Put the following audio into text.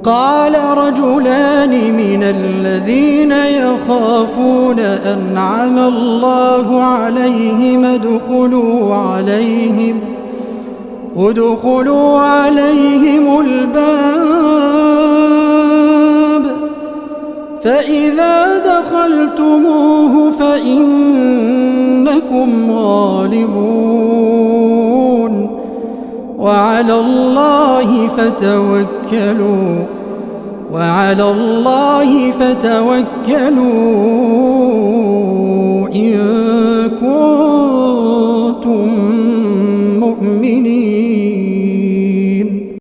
قال رجلان من الذين يخافون أنعم الله عليهم ادخلوا عليهم الباب فإذا دخلتموه فإنكم غالبون وعلى الله فتوكلوا إن كنتم مؤمنين.